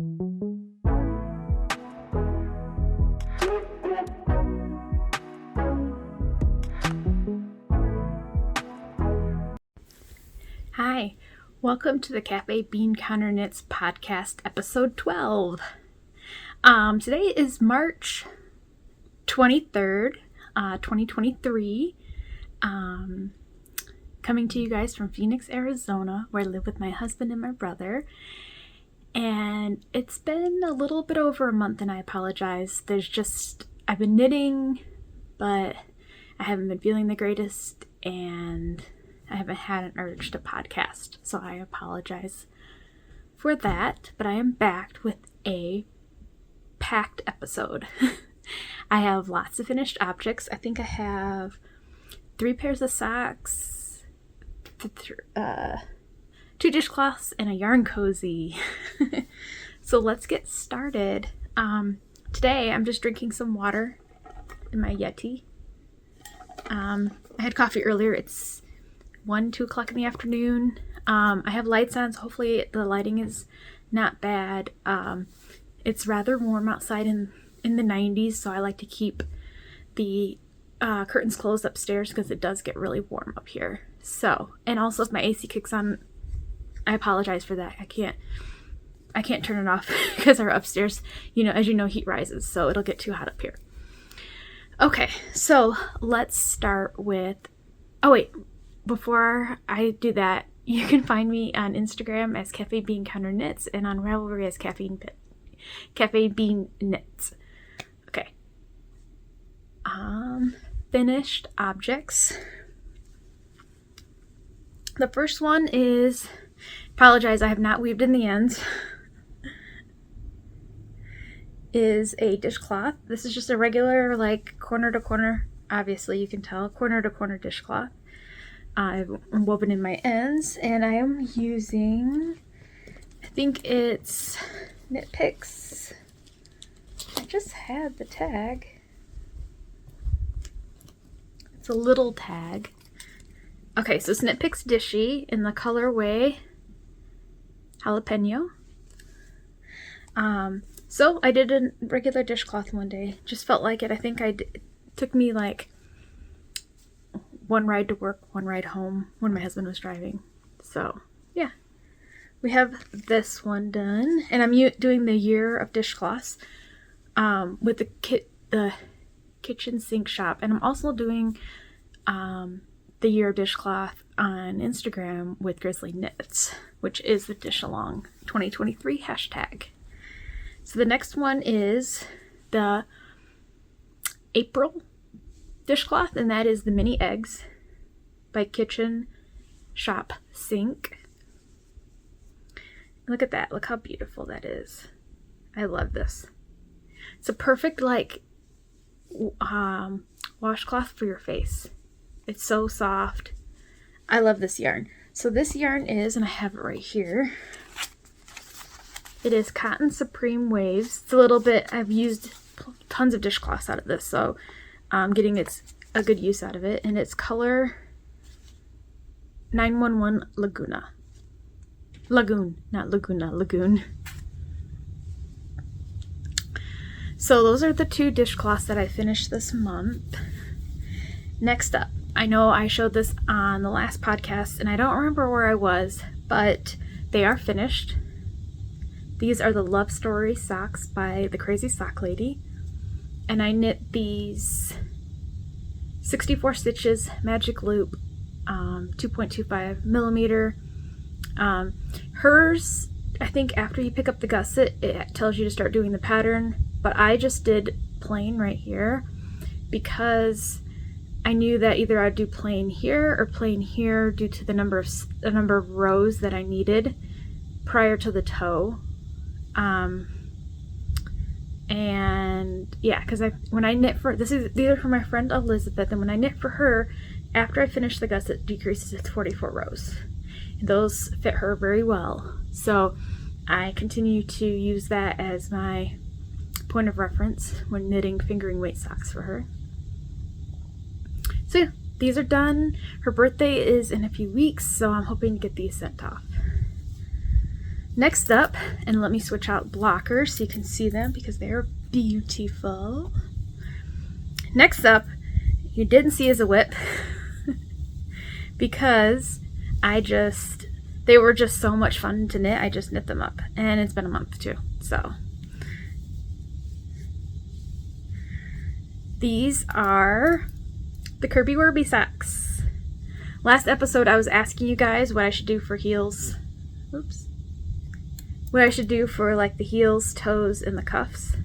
Hi, welcome to the Cafe Bean Counter Knits podcast, episode 12. Today is March 23rd, 2023. Coming to you guys from Phoenix, Arizona, where I live with my husband and my brother. And it's been a little bit over a month, and I apologize. I've been knitting, but I haven't been feeling the greatest, and I haven't had an urge to podcast, so I apologize for that, but I am back with a packed episode. I have lots of finished objects. I think I have 3 pairs of socks, 2 dishcloths, and a yarn cozy. So let's get started. Today I'm just drinking some water in my Yeti. I had coffee earlier. It's 2 o'clock in the afternoon. I have lights on, so hopefully the lighting is not bad. It's rather warm outside in the 90s, so I like to keep the curtains closed upstairs because it does get really warm up here. So, and also if my AC kicks on, I apologize for that. I can't turn it off because our upstairs, as you know, heat rises, so it'll get too hot up here. Okay, so let's start with, before I do that, you can find me on Instagram as Cafe Bean Counter Knits and on Ravelry as Cafe Bean Knits. Okay. Finished objects. The first one is, apologize, I have not weaved in the ends, is a dishcloth. This is just a regular, corner to corner, obviously you can tell, corner to corner dishcloth. I've woven in my ends, and I am using, I think it's Knit Picks. I just had the tag. It's a little tag. Okay, so it's Knit Picks Dishy in the colorway Jalapeno. So I did a regular dishcloth one day. Just felt like it. I think it took me one ride to work, one ride home when my husband was driving. So, yeah. We have this one done. And I'm doing the year of dishcloths with the kitchen sink shop. And I'm also doing the year of dishcloth on Instagram with Grizzly Knits, which is the Dish Along 2023 hashtag. So the next one is the April dishcloth, and that is the Mini Eggs by Kitchen Shop Sink. Look at that. Look how beautiful that is. I love this. It's a perfect washcloth for your face. It's so soft. I love this yarn. So this yarn is, and I have it right here, it is Cotton Supreme Waves. It's a little bit, I've used tons of dishcloths out of this, so I'm getting a good use out of it. And it's color 911 Lagoon, not Laguna, Lagoon. So those are the 2 dishcloths that I finished this month. Next up, I know I showed this on the last podcast, and I don't remember where I was, but they are finished. These are the Love Story socks by the Crazy Sock Lady. And I knit these 64 stitches, magic loop, 2.25 millimeter. Hers, I think after you pick up the gusset, it tells you to start doing the pattern, but I just did plain right here because I knew that either I'd do plain here or plain here due to the number of rows that I needed prior to the toe. And yeah, because when I knit for these are for my friend Elizabeth, and when I knit for her, after I finish the gusset, it decreases to 44 rows. And those fit her very well, so I continue to use that as my point of reference when knitting fingering weight socks for her. So yeah, these are done. Her birthday is in a few weeks, so I'm hoping to get these sent off. Next up, and let me switch out blockers so you can see them because they're beautiful. Next up, you didn't see is a whip because they were just so much fun to knit. I just knit them up, and it's been a month too. So these are the Kirby Warby socks. Last episode I was asking you guys what I should do for heels. Oops. What I should do for like the heels, toes, and the cuffs.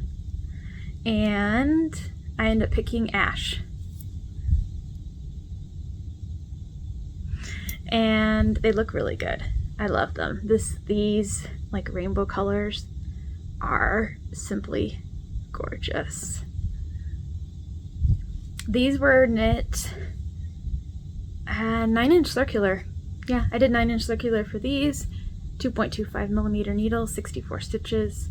And I ended up picking ash. And they look really good. I love them. These like rainbow colors are simply gorgeous. These were knit 9-inch circular. Yeah, I did 9-inch circular for these. 2.25 millimeter needle, 64 stitches.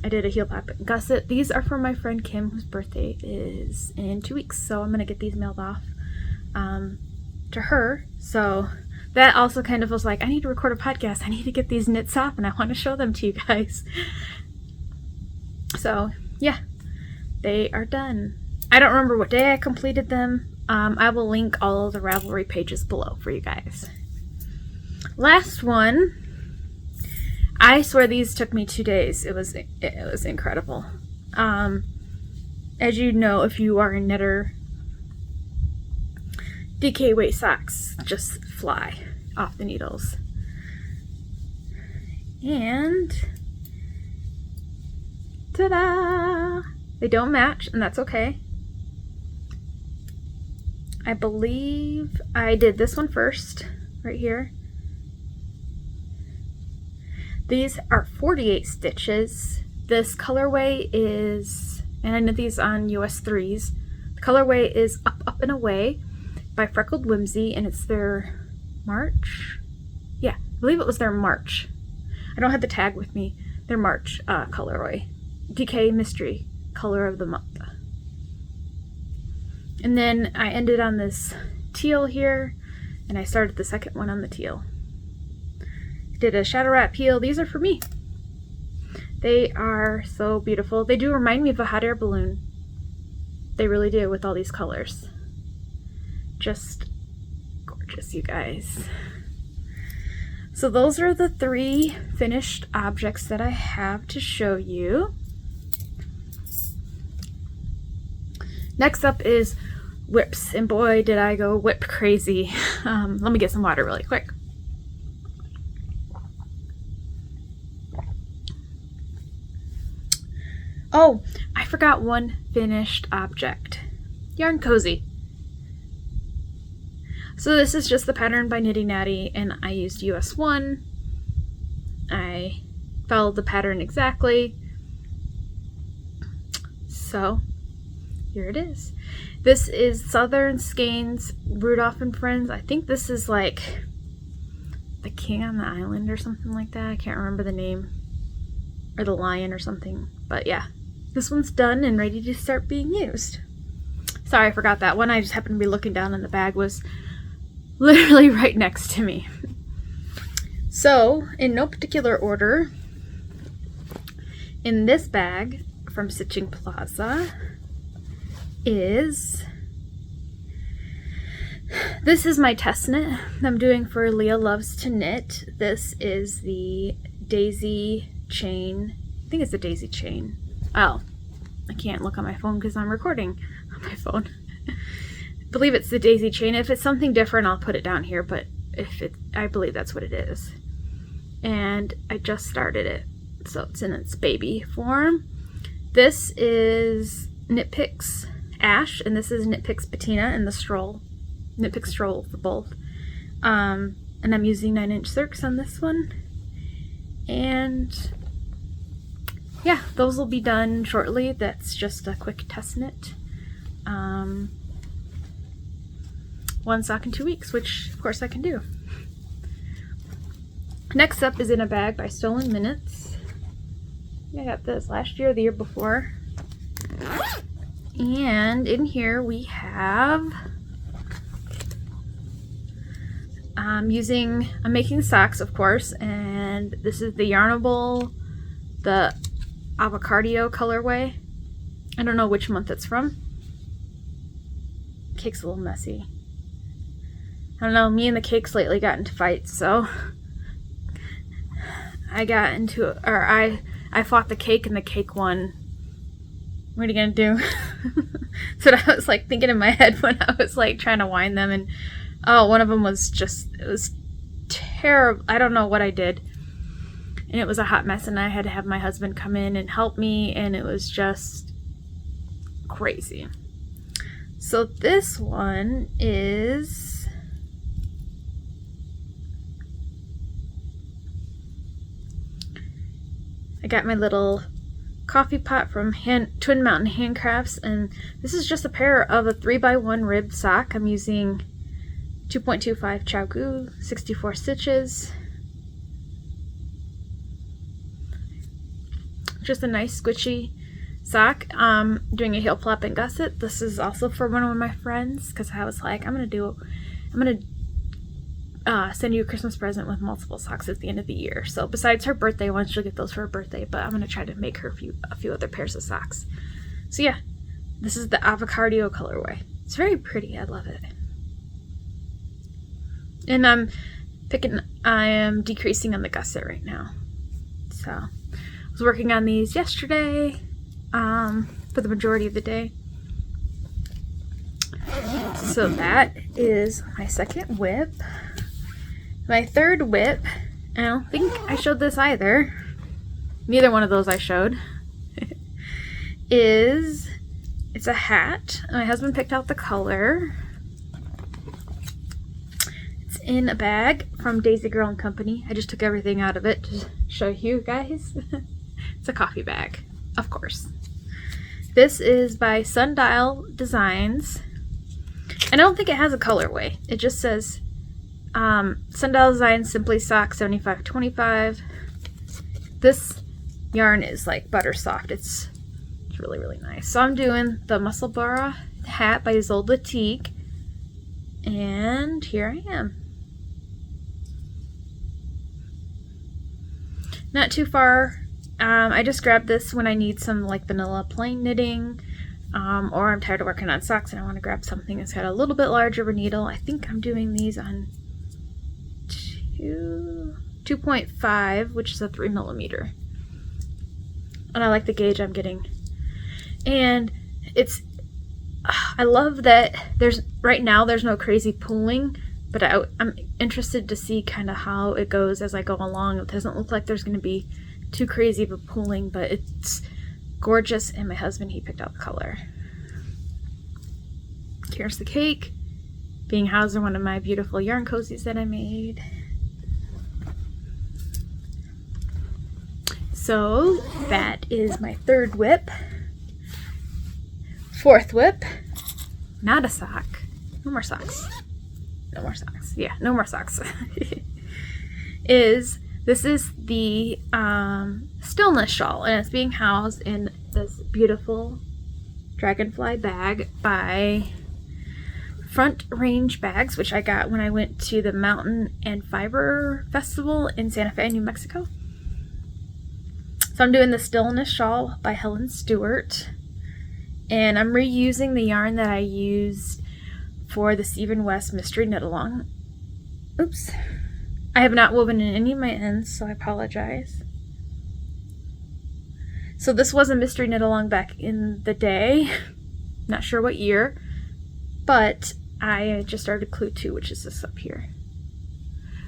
I did a heel pocket gusset. These are from my friend Kim, whose birthday is in 2 weeks, so I'm gonna get these mailed off to her. So that also kind of was like, I need to record a podcast. I need to get these knits off, and I want to show them to you guys. So yeah, they are done. I don't remember what day I completed them. I will link all of the Ravelry pages below for you guys. Last one. I swear these took me 2 days. It was incredible. As you know, if you are a knitter, DK weight socks just fly off the needles. And ta-da! They don't match, and that's okay. I believe I did this one first, right here. These are 48 stitches. This colorway is, and I knit these on US 3s. The colorway is Up, Up, and Away by Freckled Whimsy, and it's their March? Yeah, I believe it was their March. I don't have the tag with me. Their March colorway. DK Mystery, color of the month. And then I ended on this teal here, and I started the second one on the teal. Did a shadow wrap heel. These are for me. They are so beautiful. They do remind me of a hot air balloon. They really do, with all these colors. Just gorgeous, you guys. So those are the 3 finished objects that I have to show you. Next up is whips, and boy did I go whip crazy. Let me get some water really quick. Oh, I forgot one finished object. Yarn Cozy. So this is just the pattern by Knitty Natty, and I used US 1. I followed the pattern exactly. So here it is. This is Southern Skeins Rudolph and Friends. I think this is like the King on the Island or something like that. I can't remember the name. Or the Lion or something. But yeah. This one's done and ready to start being used. Sorry, I forgot that one. I just happened to be looking down and the bag was literally right next to me. So, in no particular order, in this bag from Stitching Plaza is... This is my test knit I'm doing for Leah Loves to Knit. This is the daisy chain. I think it's the daisy chain. Oh, I can't look on my phone because I'm recording on my phone. I believe it's the daisy chain. If it's something different, I'll put it down here, but I believe that's what it is. And I just started it, so it's in its baby form. This is Knit Picks Ash, and this is Knit Picks Patina and the Stroll. Knit Picks Stroll for both. And I'm using 9-inch circs on this one. And yeah, those will be done shortly. That's just a quick test knit. 1 sock in 2 weeks, which of course I can do. Next up is In a Bag by Stolen Minutes. I got this last year or the year before. And in here we have I'm making socks, of course, and this is the Yarnable, the Avocado colorway. I don't know which month it's from. Cake's a little messy. I don't know, me and the cakes lately got into fights, so I fought the cake and the cake won. What are you gonna do? So I was like thinking in my head when I was like trying to wind them, and one of them was it was terrible. I don't know what I did, and it was a hot mess, and I had to have my husband come in and help me, and it was just crazy. So this one is I got my little coffee pot from Twin Mountain Handcrafts, and this is just a pair of a 3x1 rib sock. I'm using 2.25 chow goo, 64 stitches. Just a nice squishy sock. Doing a heel flap and gusset. This is also for one of my friends because I was like, I'm gonna send you a Christmas present with multiple socks at the end of the year. So besides her birthday one, she'll get those for her birthday, but I'm gonna try to make her a few other pairs of socks. So yeah, this is the Avocado colorway. It's very pretty. I love it. And I am decreasing on the gusset right now. So I was working on these yesterday for the majority of the day. So that is my second whip. My third whip, I don't think I showed this either. Neither one of those I showed. It's a hat. My husband picked out the color. It's in a bag from Daisy Girl and Company. I just took everything out of it to show you guys. It's a coffee bag, of course. This is by Sundial Designs. I don't think it has a colorway. It just says Sundial Designs Simply Sock 75/25. This yarn is like butter soft. It's really, really nice. So I'm doing the Musselburgh hat by Isolde Teague. And here I am. Not too far. I just grabbed this when I need some like vanilla plain knitting, or I'm tired of working on socks and I want to grab something that's got a little bit larger of a needle. I think I'm doing these on 2.5, which is a 3mm. And I like the gauge I'm getting. And I love that right now there's no crazy pooling, but I'm interested to see kind of how it goes as I go along. It doesn't look like there's going to be too crazy of a pooling, but it's gorgeous, and my husband, he picked out the color. Here's the cake, being housed in one of my beautiful yarn cozies that I made. So that is my third whip. Fourth whip, not a sock. No more socks. No more socks. Yeah, no more socks. This is the Stillness Shawl, and it's being housed in this beautiful dragonfly bag by Front Range Bags, which I got when I went to the Mountain and Fiber Festival in Santa Fe, New Mexico. So I'm doing the Stillness Shawl by Helen Stewart, and I'm reusing the yarn that I used for the Stephen West Mystery Knit Along. Oops. I have not woven in any of my ends, so I apologize. So this was a Mystery Knit Along back in the day. Not sure what year, but I just started Clue 2, which is this up here.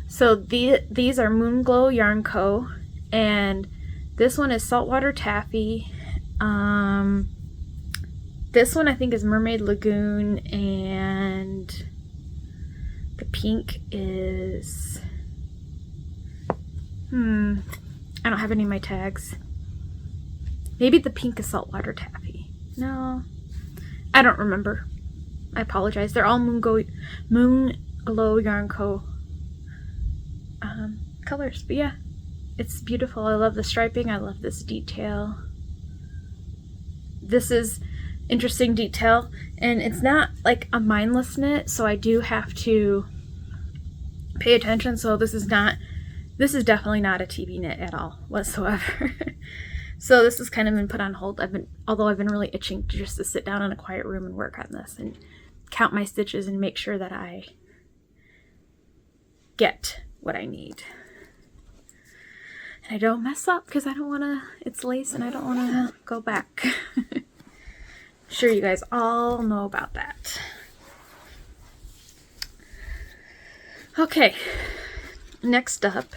So these are Moonglow Yarn Co. And this one is Saltwater Taffy. This one I think is Mermaid Lagoon, and the pink is... I don't have any of my tags. Maybe the pink is Saltwater Taffy. No, I don't remember. I apologize. They're all Moonglow Yarn Co. Colors. But yeah, it's beautiful. I love the striping. I love this detail. This is interesting detail, and it's not like a mindless knit, so I do have to pay attention. So this is definitely not a TV knit at all whatsoever. So this has kind of been put on hold. Although I've been really itching just to sit down in a quiet room and work on this and count my stitches and make sure that I get what I need. And I don't mess up because I don't want to, it's lace and I don't want to go back. Sure, you guys all know about that. Okay, next up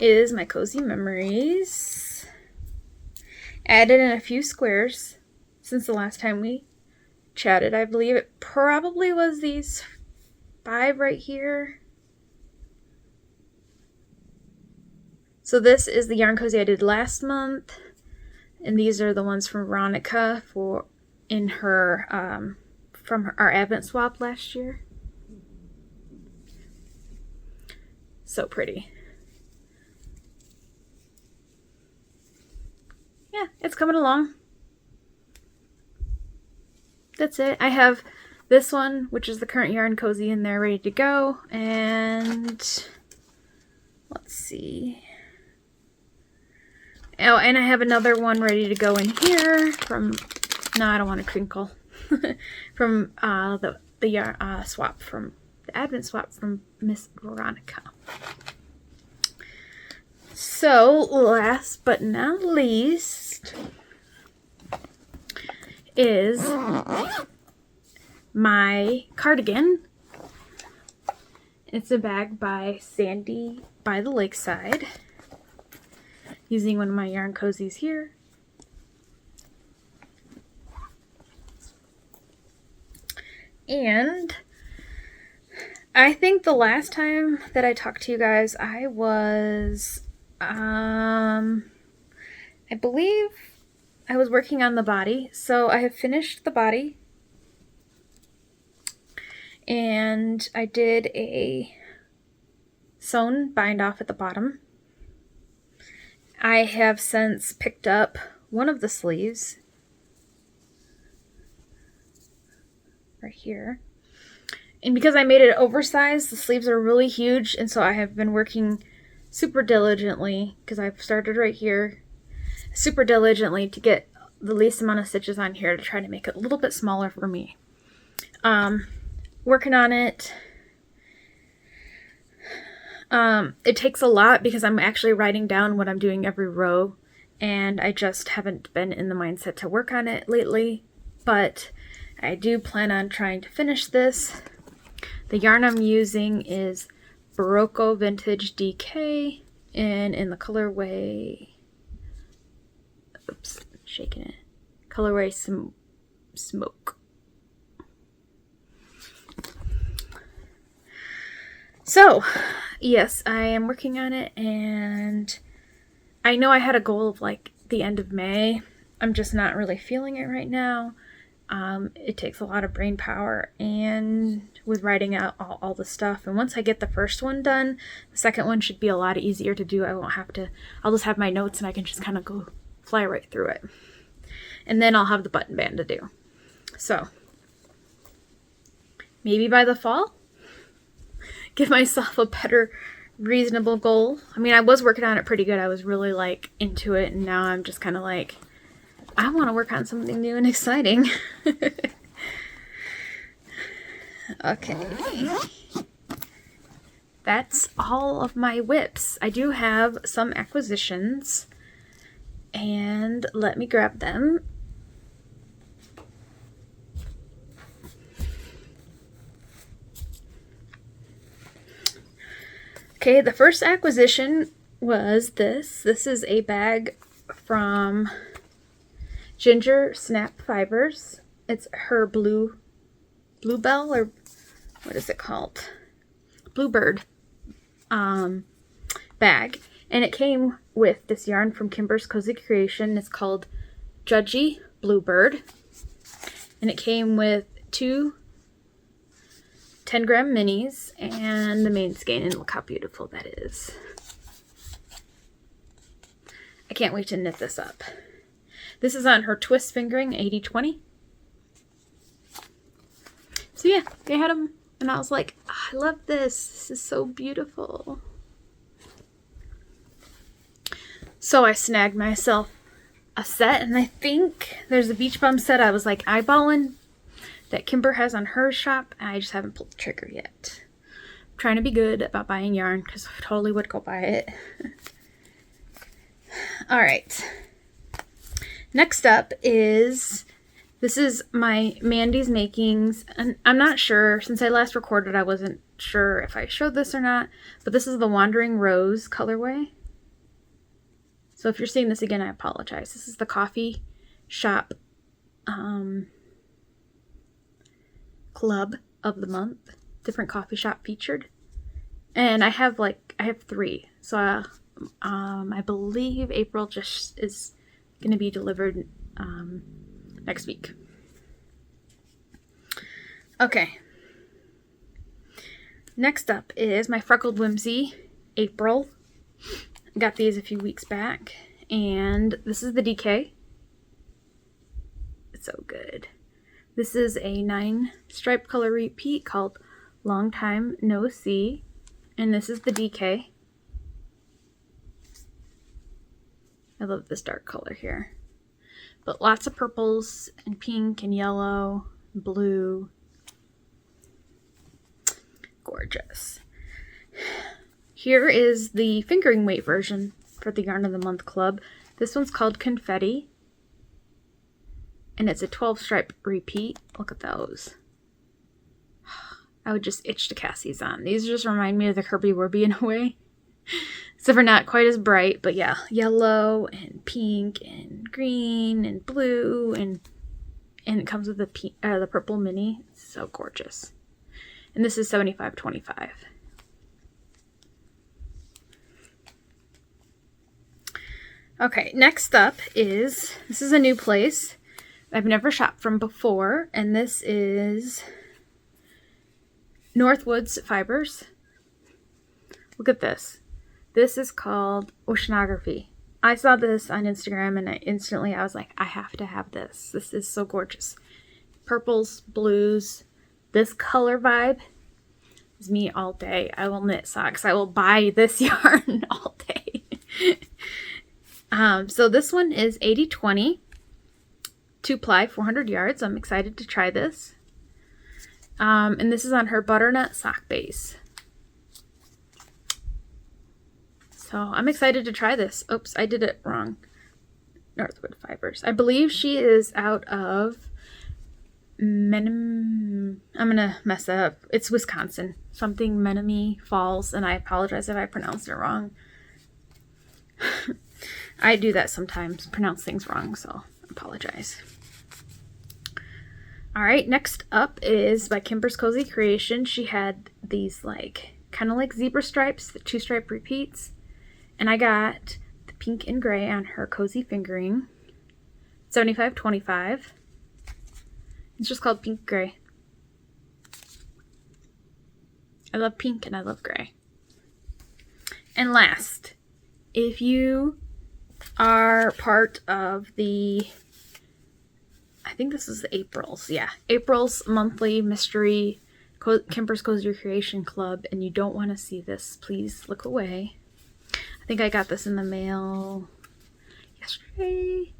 is my Cozy Memories. Added in a few squares since the last time we chatted. I believe it probably was these 5 right here. So this is the yarn cozy I did last month, and these are the ones from Veronica from our Advent swap last year. So pretty. Yeah, it's coming along. That's it. I have this one, which is the current yarn cozy, in there ready to go. And let's see. Oh, and I have another one ready to go in here from, no, I don't want to crinkle. From the yarn swap, from the Advent swap from Miss Veronica. So, last but not least is my cardigan. It's a bag by Sandy by the Lakeside. Using one of my yarn cozies here. And I think the last time that I talked to you guys, I was, I believe I was working on the body. So I have finished the body. And I did a sewn bind off at the bottom. I have since picked up one of the sleeves right here. And because I made it oversized, the sleeves are really huge, and so I have been working super diligently, because I've started right here, super diligently to get the least amount of stitches on here to try to make it a little bit smaller for me. Working on it. It takes a lot because I'm actually writing down what I'm doing every row, and I just haven't been in the mindset to work on it lately, but I do plan on trying to finish this. The yarn I'm using is Barocco Vintage DK, and in the colorway, oops, shaking it, colorway Smoke. So, yes, I am working on it, and I know I had a goal of like the end of May. I'm just not really feeling it right now. It takes a lot of brain power, and with writing out all the stuff. And once I get the first one done, the second one should be a lot easier to do. I won't have to, I'll just have my notes and I can just kind of go fly right through it. And then I'll have the button band to do. So, maybe by the fall, give myself a better, reasonable goal. I mean, I was working on it pretty good. I was really like into it, and now I'm just kind of like, I want to work on something new and exciting. Okay. That's all of my whips. I do have some acquisitions, and let me grab them. Okay, the first acquisition was this. This is a bag from Ginger Snap Fibers. It's her Bluebell, or what is it called? Bluebird bag. And it came with this yarn from Kimber's Cozy Creation. It's called Judgy Bluebird. And it came with 2 10-gram minis and the main skein, and look how beautiful that is. I can't wait to knit this up. This is on her twist fingering 80/20. So yeah, they had them And I was like, I love this. This is so beautiful. So I snagged myself a set, and I think there's a beach bum set I was like eyeballing that Kimber has on her shop, and I just haven't pulled the trigger yet. I'm trying to be good about buying yarn because I totally would go buy it. All right. Next up is, this is my Mandy's Makings, and I'm not sure, since I last recorded I wasn't sure if I showed this or not, but this is the Wandering Rose colorway. So if you're seeing this again, I apologize. This is the coffee shop club of the month. Different coffee shop featured. And I have 3. So I believe April just is going to be delivered next week. Okay. Next up is my Freckled Whimsy April. I got these a few weeks back, and this is the DK. It's so good. This is a 9-stripe color repeat called Long Time No See, and this is the DK. I love this dark color here. But lots of purples and pink and yellow, and blue. Gorgeous. Here is the fingering weight version for the Yarn of the Month Club. This one's called Confetti. And it's a 12-stripe repeat. Look at those. I would just itch to cast these on. These just remind me of the Kirby Warby in a way. Except for not quite as bright, but yeah. Yellow and pink and green and blue. And it comes with the purple mini. It's so gorgeous. And this is $75.25. Okay, next up is, this is a new place I've never shopped from before, and this is Northwoods Fibers. Look at this. This is called Oceanography. I saw this on Instagram, and I was like, I have to have this. This is so gorgeous. Purples, blues, this color vibe is me all day. I will knit socks. I will buy this yarn all day. So this one is 80/20, 2-ply, 400 yards. I'm excited to try this. And this is on her butternut sock base. So I'm excited to try this. Oops, I did it wrong. Northwood Fibers. I believe she is out of I'm gonna mess that up. It's Wisconsin. Something Menominee Falls, and I apologize if I pronounced it wrong. I do that sometimes, pronounce things wrong, so I apologize. Alright, next up is by Kimber's Cozy Creation. She had these kind of like zebra stripes, the 2-stripe repeats. And I got the pink and gray on her Cozy Fingering. $75.25. It's just called Pink Gray. I love pink and I love gray. And last, if you are part of the, I think this is April's, yeah, April's monthly mystery Kimber's Cozy Creation Club, and you don't want to see this, please look away. I think I got this in the mail yesterday,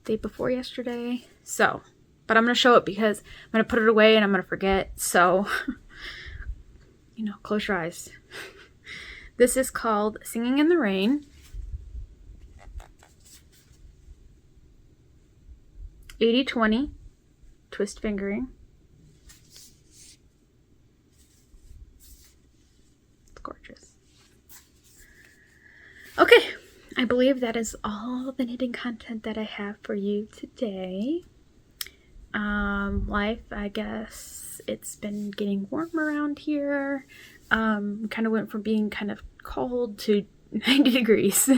day before yesterday. So, but I'm going to show it because I'm going to put it away and I'm going to forget. So, close your eyes. This is called Singing in the Rain. 80/20 twist fingering. It's gorgeous. Okay, I believe that is all the knitting content that I have for you today. Life, I guess it's been getting warm around here. Kind of went from being kind of cold to 90 degrees.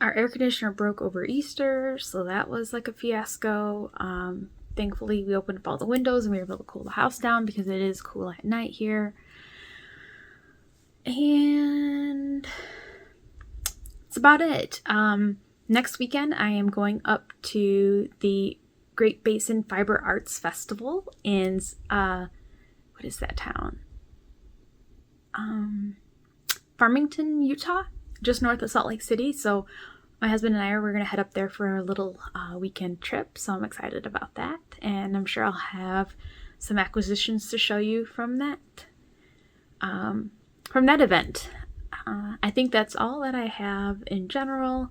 Our air conditioner broke over Easter, so that was like a fiasco. Thankfully, we opened up all the windows and we were able to cool the house down because it is cool at night here. And that's about it. Next weekend, I am going up to the Great Basin Fiber Arts Festival in, what is that town? Farmington, Utah, just north of Salt Lake City. So my husband and I we're going to head up there for a little weekend trip. So I'm excited about that. And I'm sure I'll have some acquisitions to show you from that event. I think that's all that I have in general.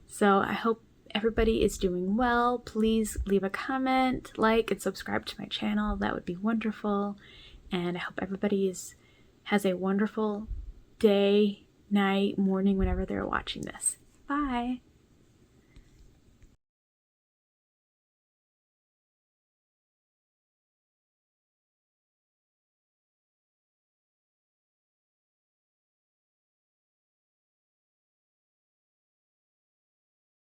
So I hope everybody is doing well. Please leave a comment, like, and subscribe to my channel. That would be wonderful. And I hope everybody has a wonderful day, night, morning, whenever they're watching this. Bye.